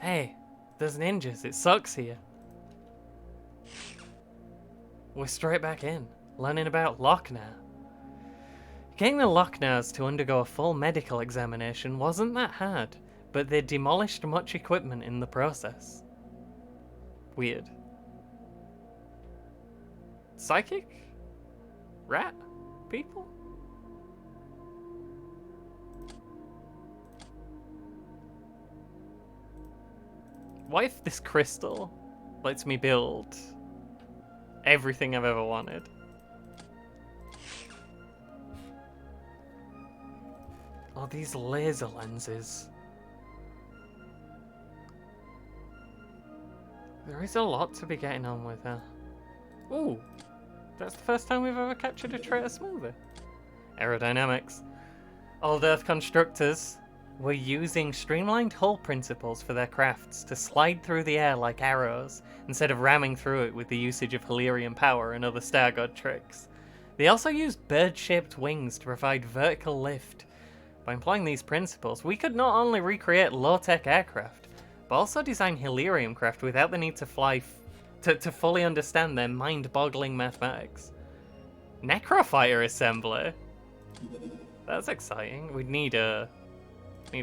Hey, there's ninjas. It sucks here. We're straight back in, learning about Lochnar. Getting the Lochnars to undergo a full medical examination wasn't that hard, but they demolished much equipment in the process. Weird. Psychic? Rat? People? What if this crystal lets me build everything I've ever wanted? Oh, these laser lenses. There is a lot to be getting on with, huh? Ooh, that's the first time we've ever captured a traitor smoother. Aerodynamics. Old Earth constructors were using streamlined hull principles for their crafts to slide through the air like arrows, instead of ramming through it with the usage of Halerium power and other Star God tricks. They also used bird-shaped wings to provide vertical lift. By employing these principles, we could not only recreate low-tech aircraft, but also design Halerium craft without the need to fly to fully understand their mind-boggling mathematics. Necrofighter assembly? That's exciting. We'd need a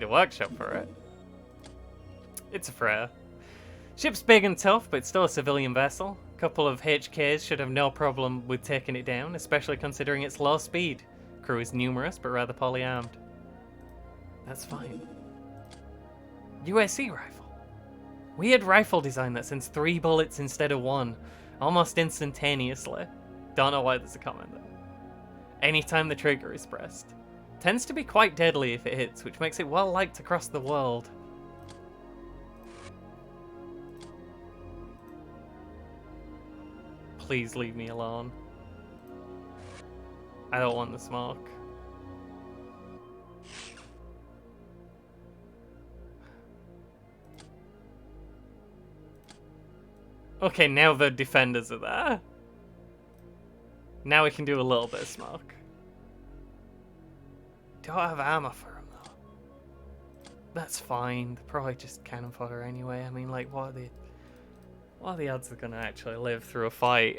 workshop for it. It's a Freya. Ship's big and tough, but still a civilian vessel. A couple of HKs should have no problem with taking it down, especially considering its low speed. Crew is numerous, but rather poorly armed. That's fine. USC rifle. Weird rifle design that sends 3 bullets instead of 1, almost instantaneously. Don't know why there's a comment there. Anytime the trigger is pressed. Tends to be quite deadly if it hits, which makes it well liked across the world. Please leave me alone. I don't want the smoke. Okay, now the defenders are there. Now we can do a little bit of smoke. Don't have armor for him though. That's fine. They're probably just cannon fodder anyway. I mean, like, what are the odds they're gonna actually live through a fight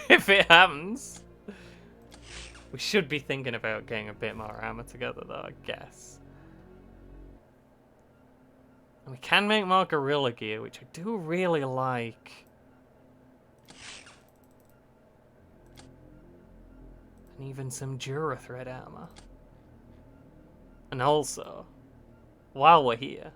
if it happens? We should be thinking about getting a bit more armor together though, I guess. And we can make more gorilla gear, which I do really like. And even some Dura thread armor. And also, while we're here,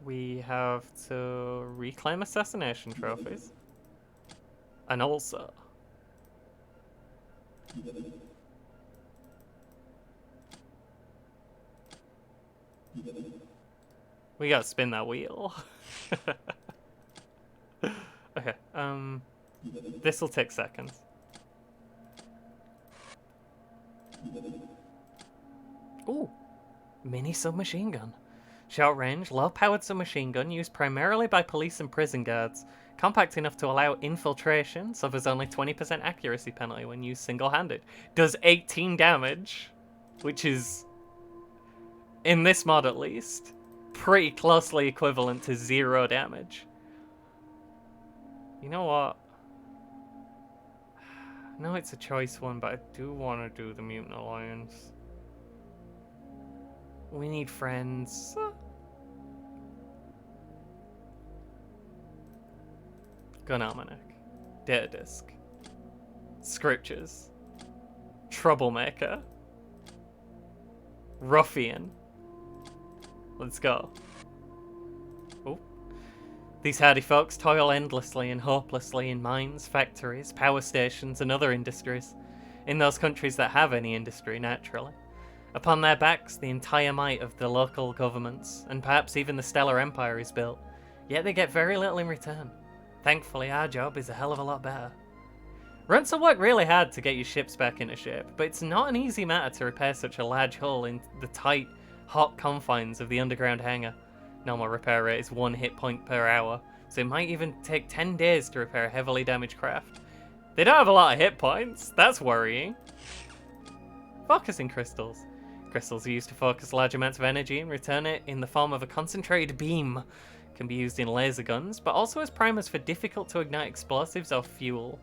we have to reclaim assassination trophies. And also, we gotta spin that wheel. Okay, this'll take seconds. Ooh, mini submachine gun. Short range, low powered submachine gun used primarily by police and prison guards. Compact enough to allow infiltration, suffers only 20% accuracy penalty when used single-handed. Does 18 damage, which is, in this mod at least, pretty closely equivalent to 0 damage. You know what? I know it's a choice one, but I do want to do the Mutant Alliance. We need friends. Gun Almanac. Data Disk. Scriptures. Troublemaker. Ruffian. Let's go. Oh. These hardy folks toil endlessly and hopelessly in mines, factories, power stations, and other industries. In those countries that have any industry, naturally. Upon their backs, the entire might of the local governments, and perhaps even the Stellar Empire is built. Yet they get very little in return. Thankfully, our job is a hell of a lot better. Runts will work really hard to get your ships back into shape, but it's not an easy matter to repair such a large hull in the tight, hot confines of the underground hangar. Normal repair rate is 1 hit point per hour, so it might even take 10 days to repair a heavily damaged craft. They don't have a lot of hit points, that's worrying. Focusing crystals. Crystals are used to focus large amounts of energy and return it in the form of a concentrated beam. Can be used in laser guns, but also as primers for difficult to ignite explosives or fuel.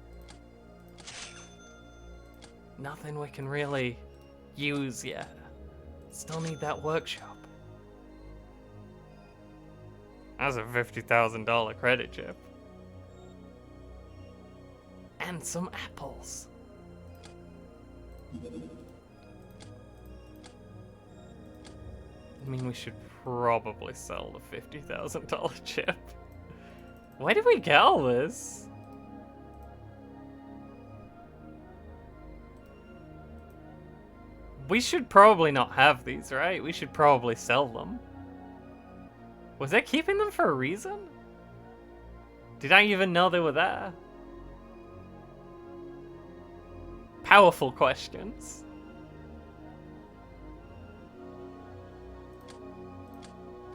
Nothing we can really use yet. Still need that workshop. That's a $50,000 credit chip. And some apples. I mean, we should probably sell the $50,000 chip. Where did we get all this? We should probably not have these, right? We should probably sell them. Was I keeping them for a reason? Did I even know they were there? Powerful questions.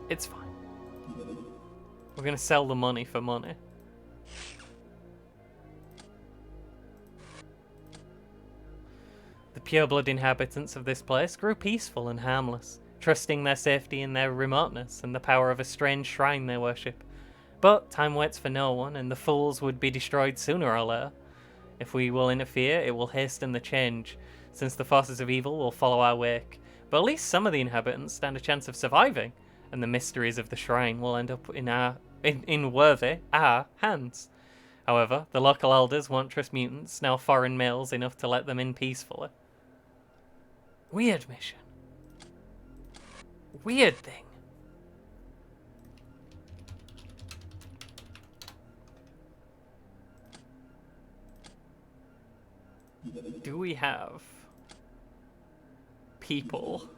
It's fine. We're gonna sell the money for money. The pureblood inhabitants of this place grew peaceful and harmless, trusting their safety in their remoteness and the power of a strange shrine they worship. But time waits for no one, and the fools would be destroyed sooner or later. If we will interfere, it will hasten the change, since the forces of evil will follow our wake. But at least some of the inhabitants stand a chance of surviving, and the mysteries of the shrine will end up in our hands. However, the local elders won't trust mutants, now foreign males, enough to let them in peacefully. Weird mission. Weird thing. Do we have people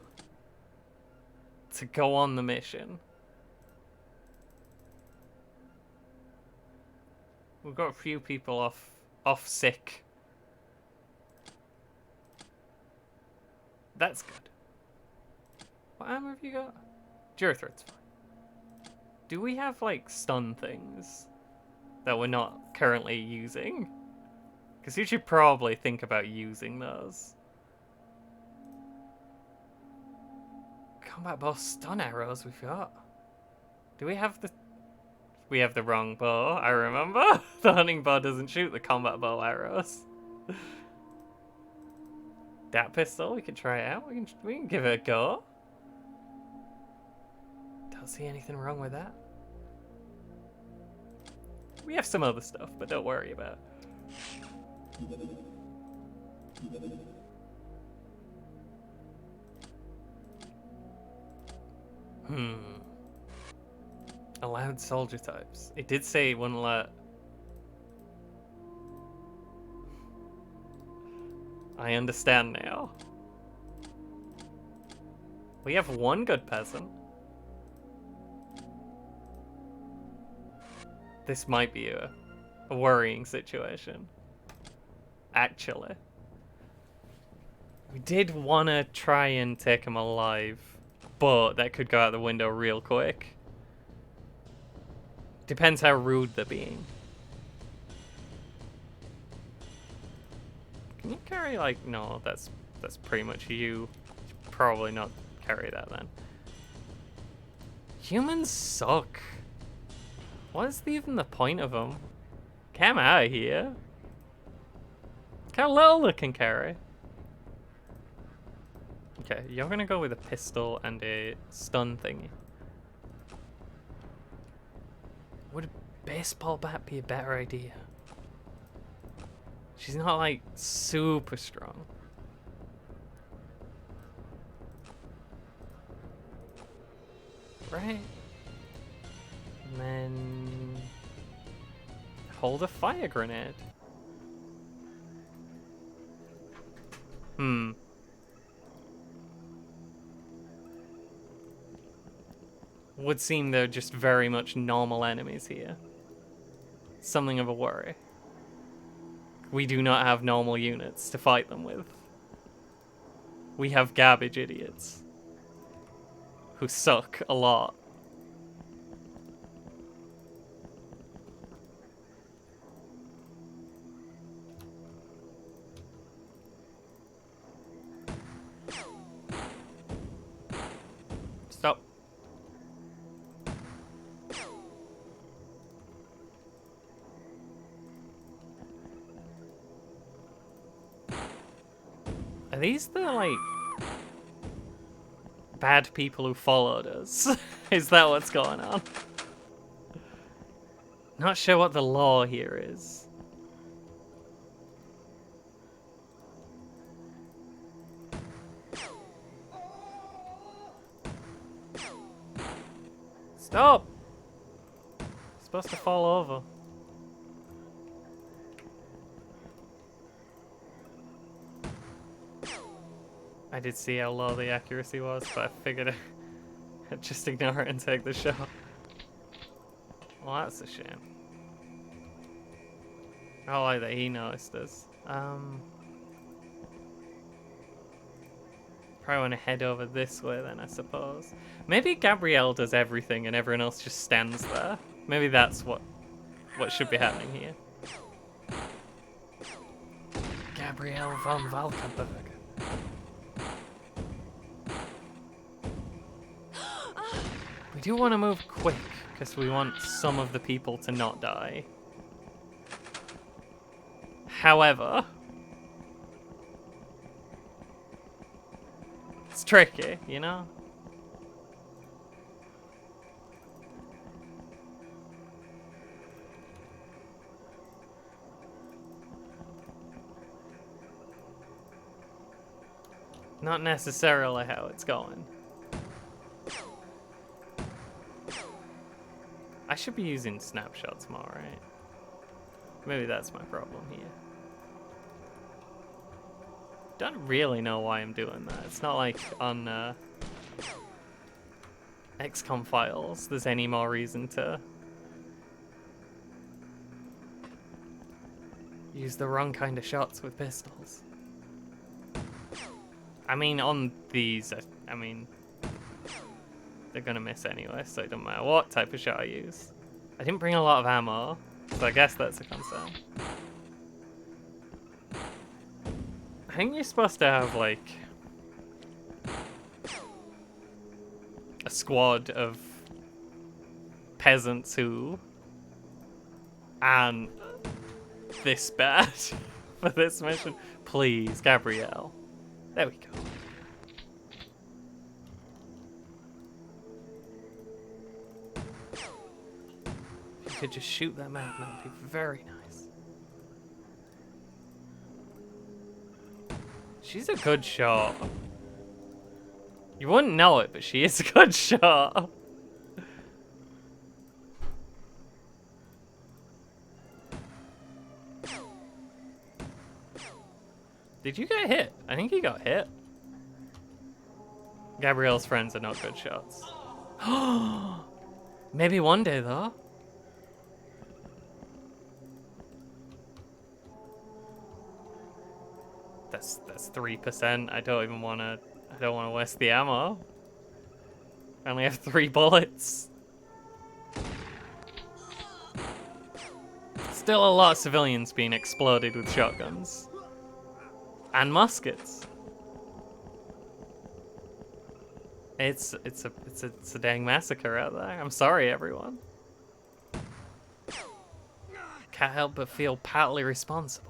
to go on the mission? We've got a few people off sick. That's good. What armor have you got? Durithread's fine. Do we have, like, stun things that we're not currently using? Because you should probably think about using those. Combat bow stun arrows we've got. Do we have the... We have the wrong bow, I remember. The hunting bow doesn't shoot the combat bow arrows. That pistol, we can try it out. We can give it a go. Don't see anything wrong with that. We have some other stuff, but don't worry about it. Allowed soldier types. It did say it wouldn't let... I understand now. We have one good peasant. This might be a worrying situation. Actually. We did want to try and take him alive, but that could go out the window real quick. Depends how rude they're being. Can you carry, like, no, that's pretty much you. Should probably not carry that then. Humans suck. What is even the point of them? Come out of here. Look how little they can carry. Okay, you're gonna go with a pistol and a stun thingy. Would a baseball bat be a better idea? She's not, like, super strong. Right? And then... hold a fire grenade. Would seem they're just very much normal enemies here. Something of a worry. We do not have normal units to fight them with. We have garbage idiots. Who suck a lot. Are these the, like, bad people who followed us? Is that what's going on? Not sure what the law here is. Stop! You're supposed to fall over. I did see how low the accuracy was, but I figured I'd just ignore it and take the shot. Well, that's a shame. I like that he noticed us. Probably want to head over this way then, I suppose. Maybe Gabrielle does everything and everyone else just stands there. Maybe that's what should be happening here. Gabrielle von Valkenburg. We do want to move quick, because we want some of the people to not die. However, it's tricky, you know? Not necessarily how it's going. I should be using snapshots more, right? Maybe that's my problem here. Don't really know why I'm doing that. It's not like on XCOM files there's any more reason to use the wrong kind of shots with pistols. I mean, on these, I mean, they're gonna miss anyway, so it doesn't matter what type of shot I use. I didn't bring a lot of ammo, so I guess that's a concern. I think you're supposed to have, like, a squad of peasants who aren't this bad for this mission. Please, Gabrielle. There we go. If you could just shoot that man, that would be very nice. She's a good shot. You wouldn't know it, but she is a good shot. Did you get hit? I think he got hit. Gabrielle's friends are not good shots. Maybe one day, though. That's 3%. I don't want to waste the ammo. I only have 3 bullets. Still a lot of civilians being exploded with shotguns. And muskets. It's a dang massacre out there. I'm sorry, everyone. Can't help but feel partly responsible.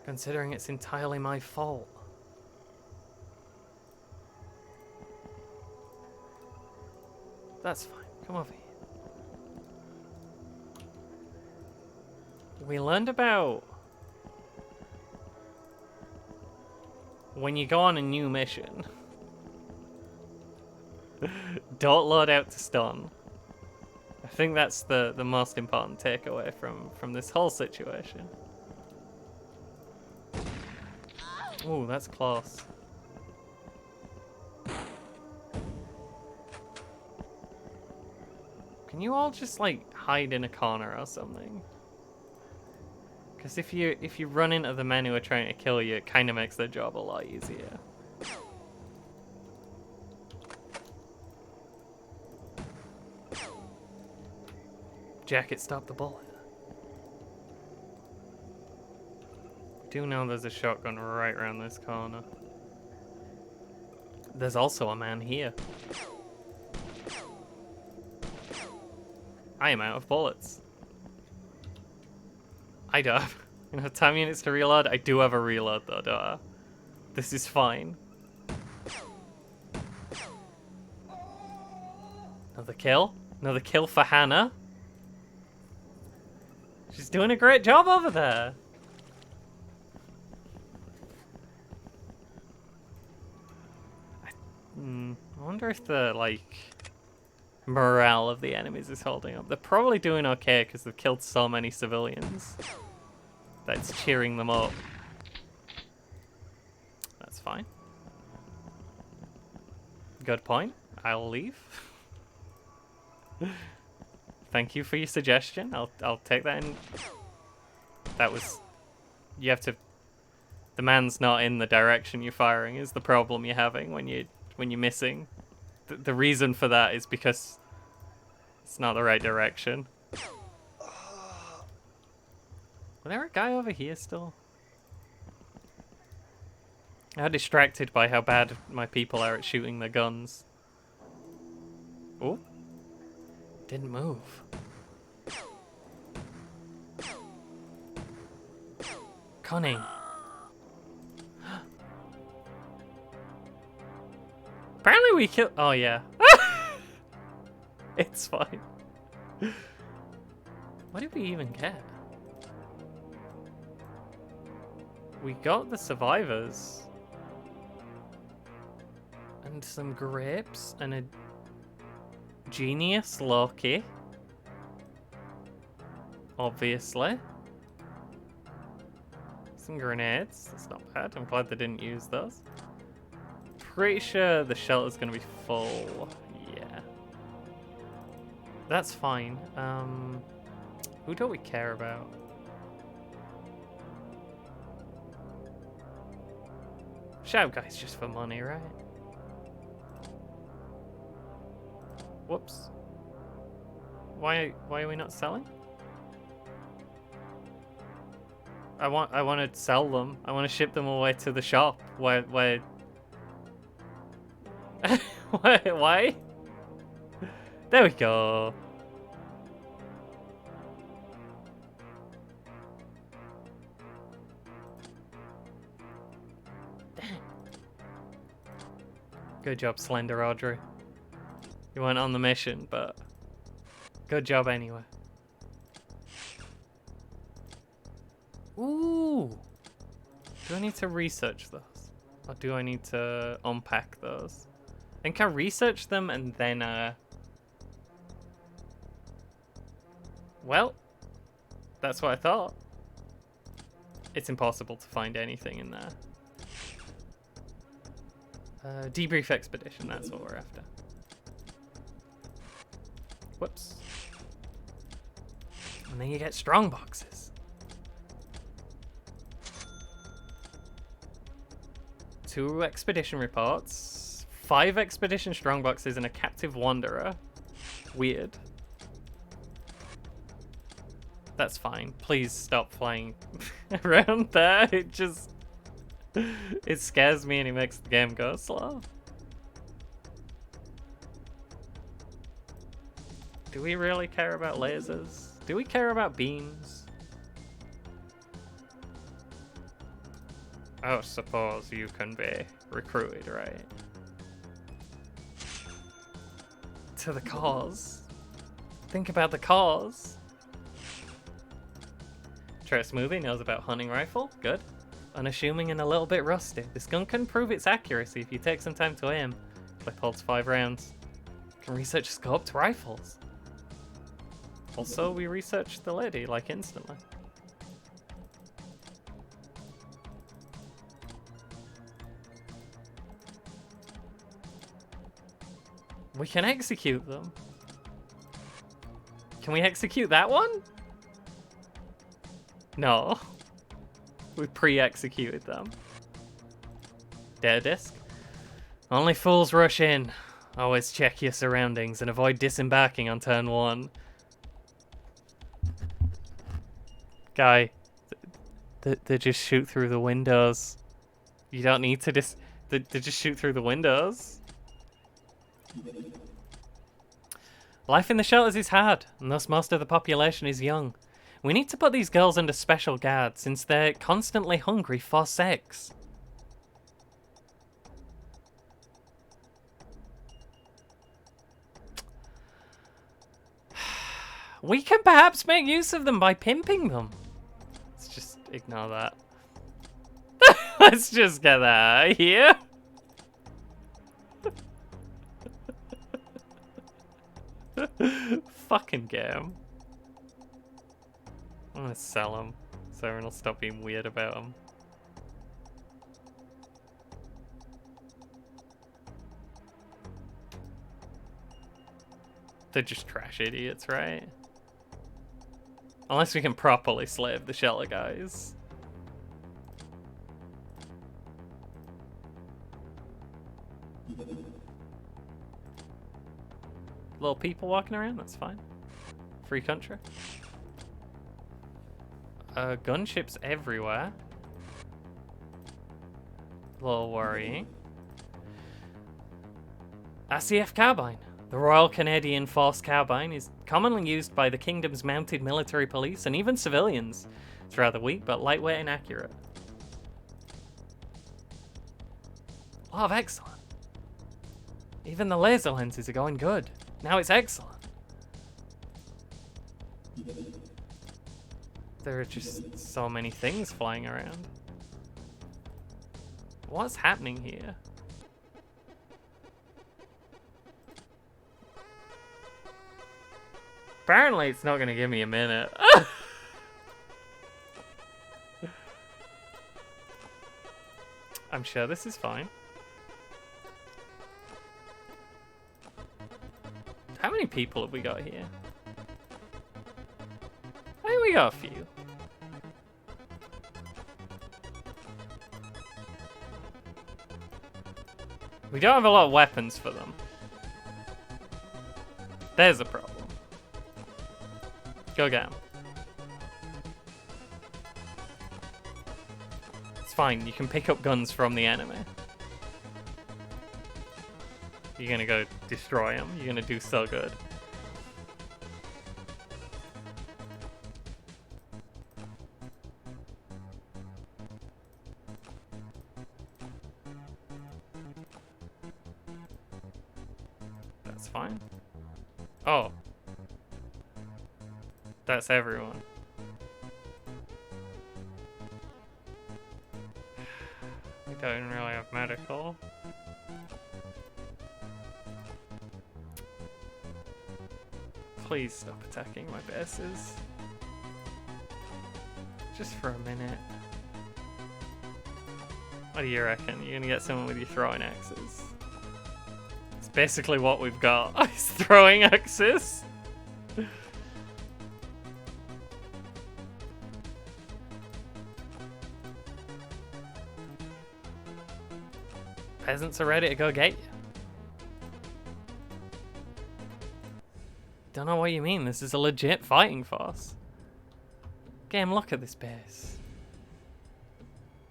Considering it's entirely my fault. That's fine. Come over here. We learned about when you go on a new mission, don't load out to stun. I think that's the most important takeaway from this whole situation. Ooh, that's close. Can you all just, like, hide in a corner or something? Because if you run into the men who are trying to kill you, it kind of makes their job a lot easier. Jacket, stop the bullet. Do know there's a shotgun right around this corner. There's also a man here. I am out of bullets. I don't have enough time units to reload. I do have a reload though, don't I? This is fine. Another kill. Another kill for Hannah. She's doing a great job over there. I wonder if the, like, morale of the enemies is holding up. They're probably doing okay because they've killed so many civilians. That's cheering them up. That's fine. Good point. I'll leave. Thank you for your suggestion. I'll take that in. That was... You have to... The man's not in the direction you're firing is the problem you're having when you're missing. The reason for that is because it's not the right direction. Was there a guy over here still? I got distracted by how bad my people are at shooting their guns. Oh. Didn't move. Cunning. Apparently we killed... Oh, yeah. It's fine. What did we even get? We got the survivors. And some grapes. And a genius Loki. Obviously. Some grenades. That's not bad. I'm glad they didn't use those. Pretty sure the shelter's gonna be full. Yeah. That's fine. Who don't we care about? Shout guys just for money, right? Whoops. Why are we not selling? I want to sell them. I want to ship them away to the shop. Why? Why? There we go. Dang. Good job, Slender Audrey. You weren't on the mission, but good job anyway. Ooh. Do I need to research those? Or do I need to unpack those? I think I research them and then, well, that's what I thought. It's impossible to find anything in there. Debrief expedition, that's what we're after. Whoops. And then you get strong boxes. 2 expedition reports, 5 expedition strongboxes, and a captive wanderer. Weird. That's fine. Please stop flying around there. It scares me and it makes the game go slow. Do we really care about lasers? Do we care about beams? I suppose you can be recruited, right? To the cause. Think about the cause. Tress movie knows about hunting rifle. Good. Unassuming and a little bit rusty. This gun can prove its accuracy if you take some time to aim. Clip holds 5 rounds. Can research scoped rifles. Also, we researched the lady, like, instantly. We can execute them. Can we execute that one? No. We pre-executed them. Dare disc. Only fools rush in. Always check your surroundings and avoid disembarking on turn 1. Guy, they just shoot through the windows. You don't need to they just shoot through the windows. Life in the shelters is hard, and thus most of the population is young. We need to put these girls under special guard, since they're constantly hungry for sex. We can perhaps make use of them by pimping them. Let's just ignore that. Let's just get that out of here. Fucking game. I'm gonna sell them so everyone will stop being weird about them. They're just trash idiots, right? Unless we can properly slave the shelter guys. Little people walking around, that's fine. Free country. Gunships everywhere. A little worrying. RCF carbine. The Royal Canadian Force carbine is commonly used by the Kingdom's mounted military police and even civilians. It's rather weak, but lightweight and accurate. Oh, excellent. Even the laser lenses are going good. Now it's excellent. There are just so many things flying around. What's happening here? Apparently it's not gonna give me a minute. I'm sure this is fine. How many people have we got here? I think we got a few. We don't have a lot of weapons for them. There's a problem. Go get 'em. It's fine, you can pick up guns from the enemy. You're gonna go destroy them. You're gonna do so good. That's fine. Oh. That's everyone. We don't really have medical. Please stop attacking my bases. Just for a minute. What do you reckon? You're gonna get someone with your throwing axes? It's basically what we've got. Is throwing axes. Peasants are ready to go get you. Don't know what you mean. This is a legit fighting force. Game, look at this base.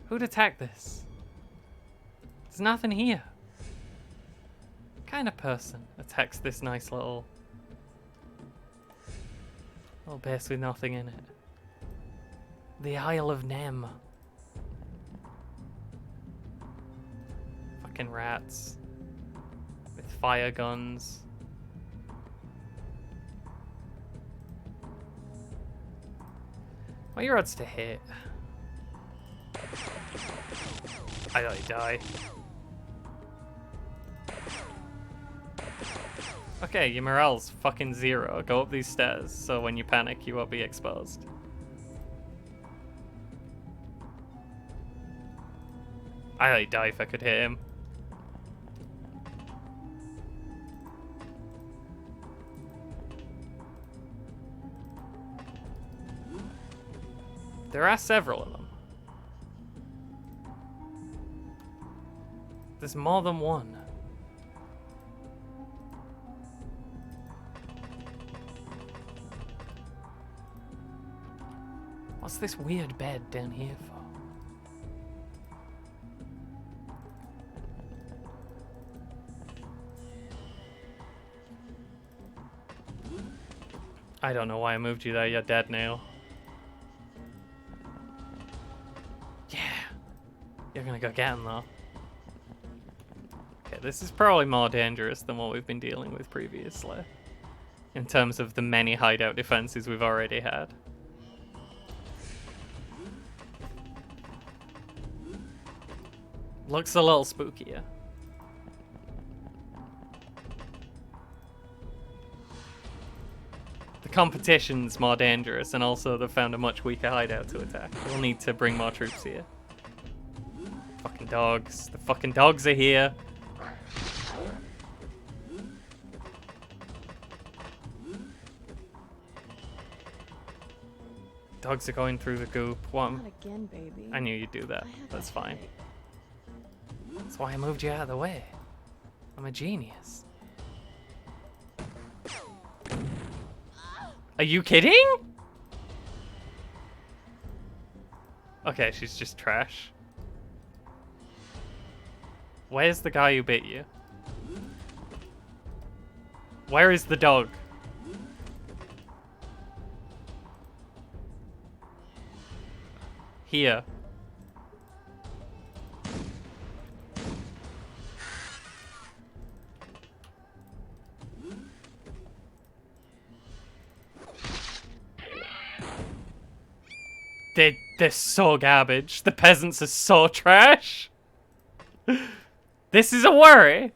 Who'd attack this? There's nothing here. What kind of person attacks this nice little base with nothing in it? The Isle of Nem. Fucking rats. With fire guns. What are your odds to hit? I thought he'd die. Okay, your morale's fucking 0. Go up these stairs, so when you panic, you won't be exposed. I thought he'd die if I could hit him. There are several of them. There's more than one. What's this weird bed down here for? I don't know why I moved you there. You're dead now. Yeah. You're gonna go get him, though. Okay, this is probably more dangerous than what we've been dealing with previously. In terms of the many hideout defenses we've already had. Looks a little spookier. The competition's more dangerous, and also they've found a much weaker hideout to attack. We'll need to bring more troops here. Fucking dogs. The fucking dogs are here. Dogs are going through the goop. What? Not again, baby. I knew you'd do that. That's fine. That's why I moved you out of the way. I'm a genius. Are you kidding? Okay, she's just trash. Where's the guy who bit you? Where is the dog? Here. They're so garbage. The peasants are so trash. This is a worry.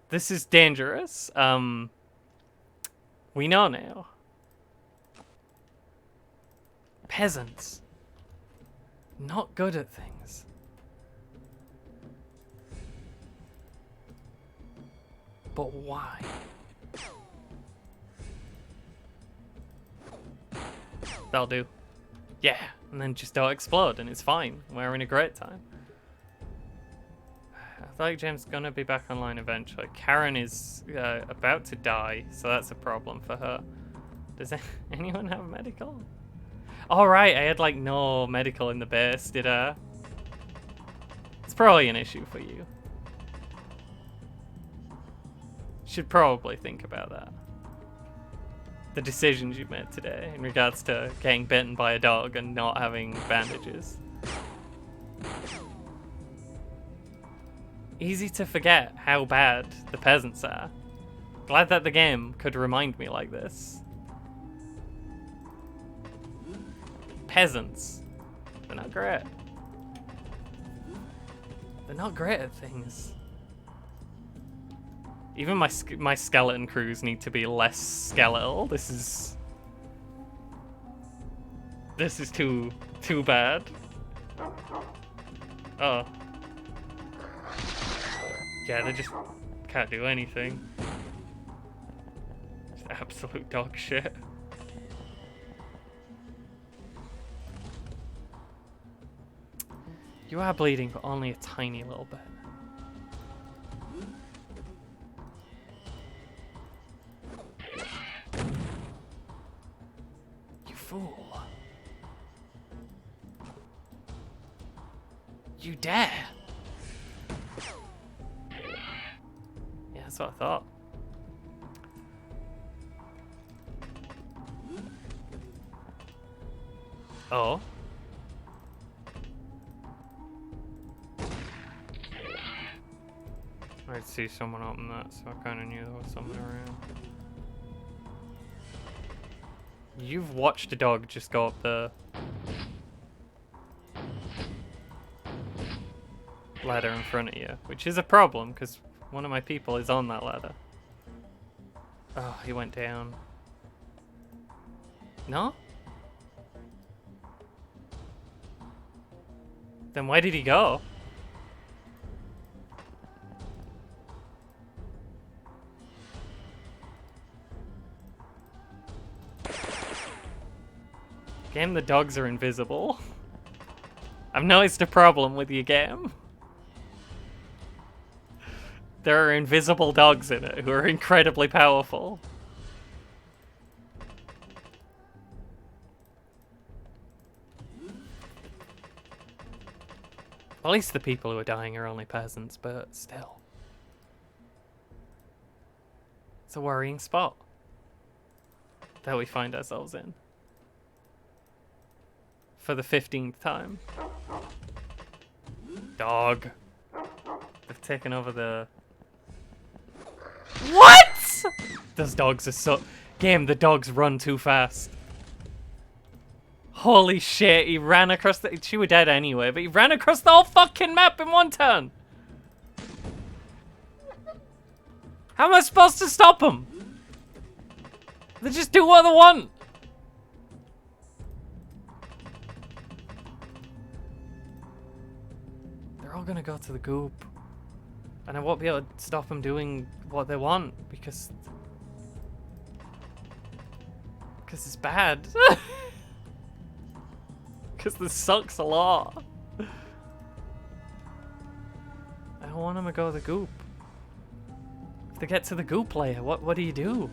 This is dangerous. We know now. Peasants. Not good at things. But why? That'll do. Yeah, and then just don't explode and it's fine. We're having a great time. I feel like James is gonna be back online eventually. Karen is about to die, so that's a problem for her. Does anyone have medical? All right, I had like no medical in the base, did I? It's probably an issue for you. Should probably think about that. The decisions you've made today in regards to getting bitten by a dog and not having bandages. Easy to forget how bad the peasants are. Glad that the game could remind me like this. Peasants. They're not great. They're not great at things. Even my skeleton crews need to be less skeletal. This is too bad. Oh. Yeah, they just can't do anything. Just absolute dog shit. You are bleeding, but only a tiny little bit. Fool. You dare? Yeah, that's what I thought. Oh. I'd see someone open that, so I kind of knew there was someone around. You've watched a dog just go up the ladder in front of you, which is a problem because one of my people is on that ladder. Oh, he went down. No? Then why did he go? Game, the dogs are invisible. I've noticed a problem with your game. There are invisible dogs in it who are incredibly powerful. At least the people who are dying are only peasants, but still. It's a worrying spot that we find ourselves in. For the 15th time. Dog. They've taken over the... What?! Those dogs are so... Game, the dogs run too fast. Holy shit, he ran across the... She were dead anyway, but he ran across the whole fucking map in one turn! How am I supposed to stop them? They just do what they want! They're all gonna go to the goop. And I won't be able to stop them doing what they want, because... Because it's bad. Because this sucks a lot. I don't want them to go to the goop. If they get to the goop layer, what do you do?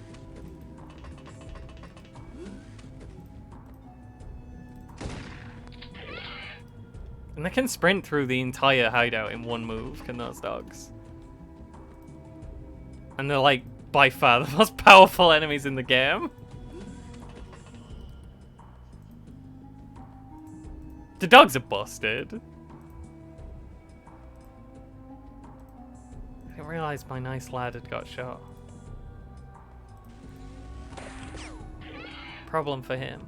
And they can sprint through the entire hideout in one move, can those dogs? And they're like, by far, the most powerful enemies in the game. The dogs are busted. I didn't realize my nice lad had got shot. Problem for him.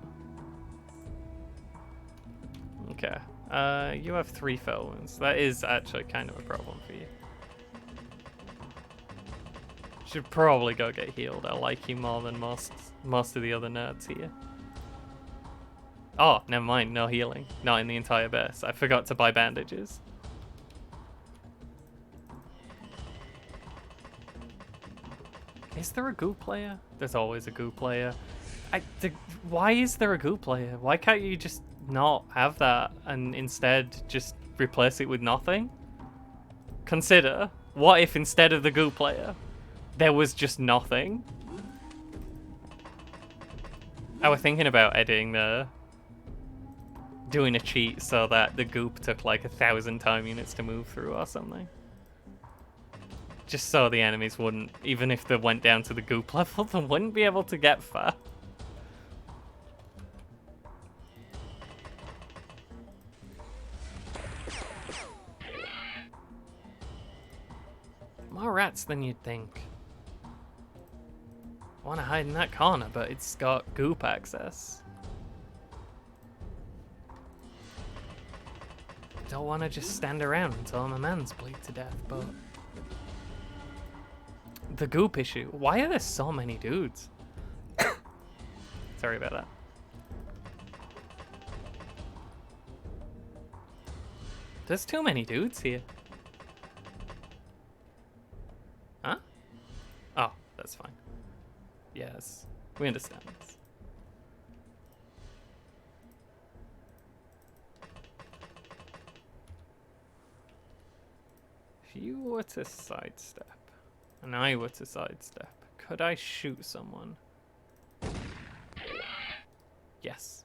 Okay. You have 3 fell wounds. That is actually kind of a problem for you. Should probably go get healed. I like you more than most of the other nerds here. Oh, never mind. No healing. Not in the entire base. I forgot to buy bandages. Is there a goop player? There's always a goop player. Why is there a goop player? Why can't you just not have that and instead just replace it with nothing? Consider, what if instead of the goop player, there was just nothing? I was thinking about editing doing a cheat so that the goop took like 1,000 time units to move through or something. Just so the enemies wouldn't, even if they went down to the goop level, they wouldn't be able to get far. More rats than you'd think. I want to hide in that corner, but it's got goop access. Don't want to just stand around until my mans bleed to death, but... The goop issue. Why are there so many dudes? Sorry about that. There's too many dudes here. Huh? Oh, that's fine. Yes, we understand this. If you were to sidestep, and I were to sidestep, could I shoot someone? Yes.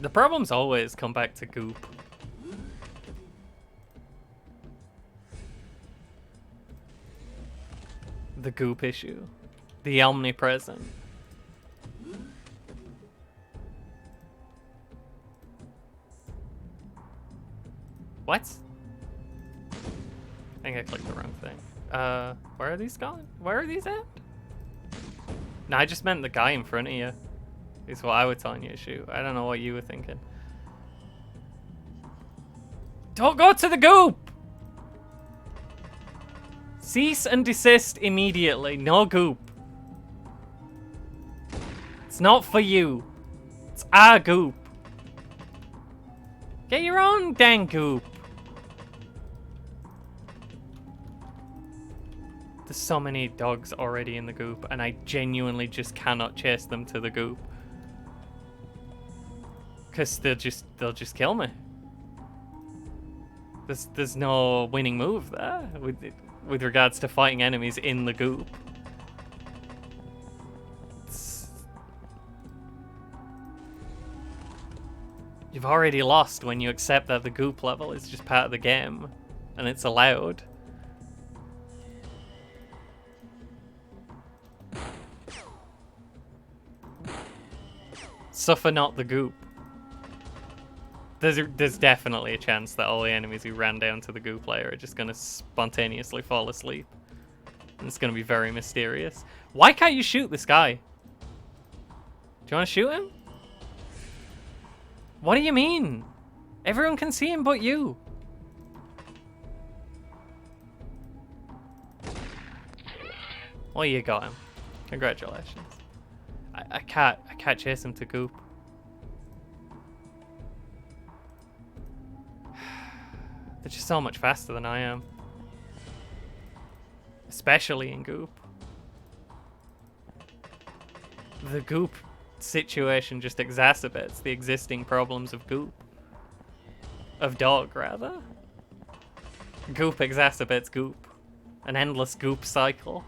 The problems always come back to goop. The goop issue. The omnipresent. What? I think I clicked the wrong thing. Where are these going? Where are these at? No, I just meant the guy in front of you. Is what I was telling you to shoot. I don't know what you were thinking. Don't go to the goop! Cease and desist immediately. No goop. It's not for you. It's our goop. Get your own dang goop. There's so many dogs already in the goop, and I genuinely just cannot chase them to the goop. Because they'll just kill me. There's no winning move there with regards to fighting enemies in the goop. You've already lost when you accept that the goop level is just part of the game and it's allowed. Suffer not the goop. There's definitely a chance that all the enemies who ran down to the goop layer are just gonna spontaneously fall asleep. And it's gonna be very mysterious. Why can't you shoot this guy? Do you wanna shoot him? What do you mean? Everyone can see him but you. Well, you got him. Congratulations. I can't chase him to goop. They're just so much faster than I am. Especially in goop. The goop situation just exacerbates the existing problems of goop. Of dog, rather. Goop exacerbates goop. An endless goop cycle.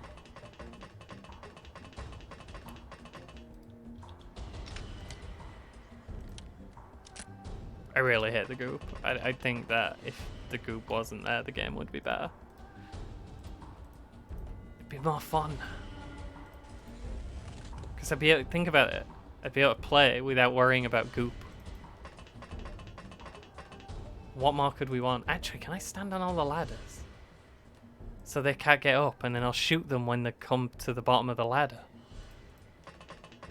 I really hate the goop. I think that if the goop wasn't there, the game would be better. It'd be more fun. Because I'd be able to think about it. I'd be able to play without worrying about goop. What more could we want? Actually, can I stand on all the ladders? So they can't get up, and then I'll shoot them when they come to the bottom of the ladder.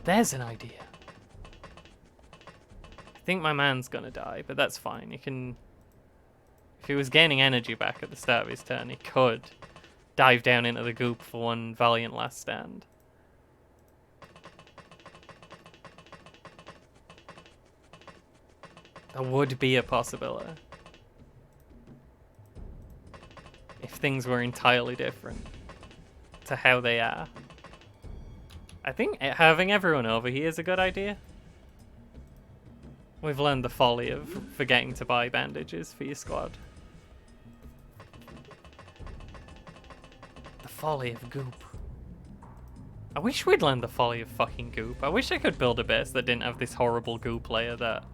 There's an idea. I think my man's gonna die, but that's fine. He can... If he was gaining energy back at the start of his turn, he could dive down into the goop for one valiant last stand. That would be a possibility. If things were entirely different to how they are. I think having everyone over here is a good idea. We've learned the folly of forgetting to buy bandages for your squad. The folly of goop. I wish we'd learned the folly of fucking goop. I wish I could build a base that didn't have this horrible goop layer that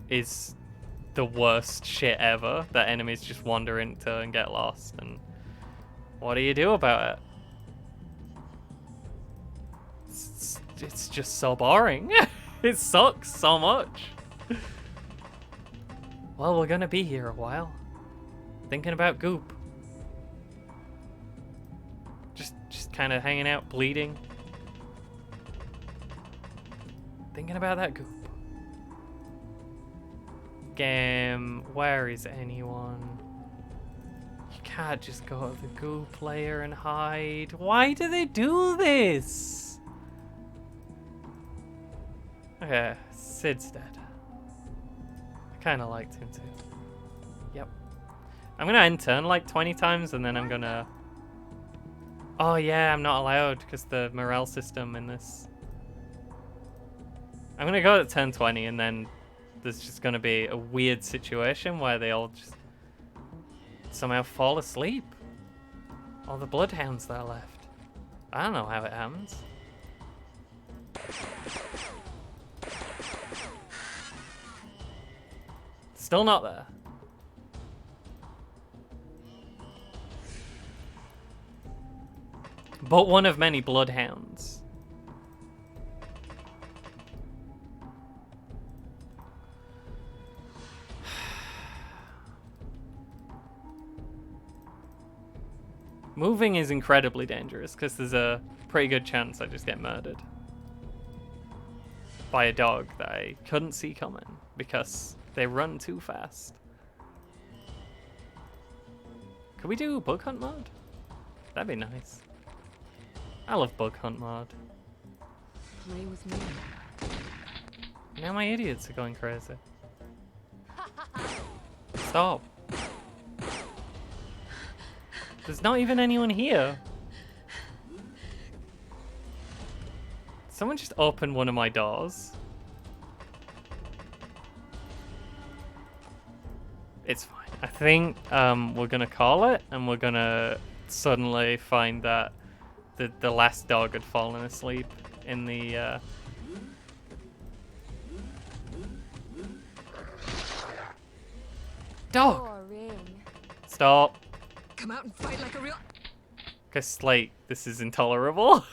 is the worst shit ever, that enemies just wander into and get lost. And what do you do about it? It's just so boring. It sucks so much. Well, we're gonna be here a while. Thinking about goop. Just kind of hanging out, bleeding. Thinking about that goop. Game, where is anyone? You can't just go to the goop layer and hide. Why do they do this? Okay, Sid's dead. I kind of liked him too. Yep. I'm gonna end turn like 20 times and then I'm gonna... Oh yeah, I'm not allowed because the morale system in this. I'm gonna go at turn 20 and then there's just gonna be a weird situation where they all just somehow fall asleep. All the bloodhounds that are left. I don't know how it happens. Still not there. But one of many bloodhounds. Moving is incredibly dangerous because there's a pretty good chance I just get murdered by a dog that I couldn't see coming because they run too fast. Could we do bug hunt mode? That'd be nice. I love bug hunt mode. Play with me. Now my idiots are going crazy. Stop. There's not even anyone here. Someone just opened one of my doors. It's fine. I think we're gonna call it, and we're gonna suddenly find that the last dog had fallen asleep in the dog. Boring. Stop. Come out and fight like a real. Cause like this is intolerable.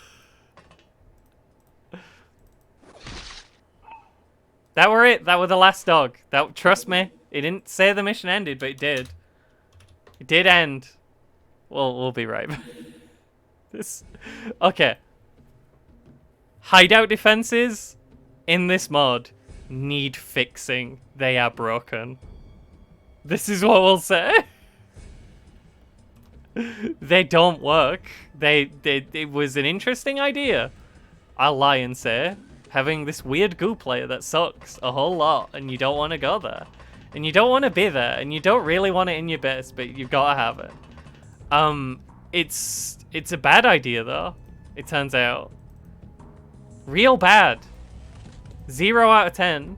That were it. That were the last dog. That trust me. It didn't say the mission ended, but it did. It did end. Well, we'll be right back. This. Okay. Hideout defenses in this mod need fixing. They are broken. This is what we'll say. They don't work. It was an interesting idea. I'll lie and say, having this weird goop layer that sucks a whole lot, and you don't want to go there, and you don't want to be there, and you don't really want it in your base, but you've got to have it. It's a bad idea though. It turns out, real bad. 0 out of 10.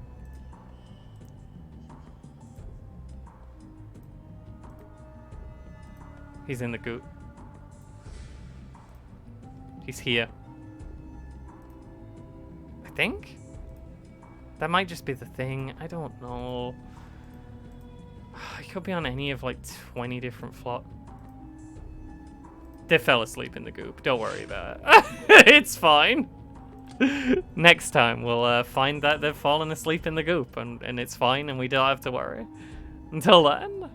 He's in the goop. He's here. I think? That might just be the thing. I don't know. He could be on any of like 20 different flocks. They fell asleep in the goop. Don't worry about it. It's fine. Next time we'll find that they've fallen asleep in the goop and it's fine and we don't have to worry. Until then...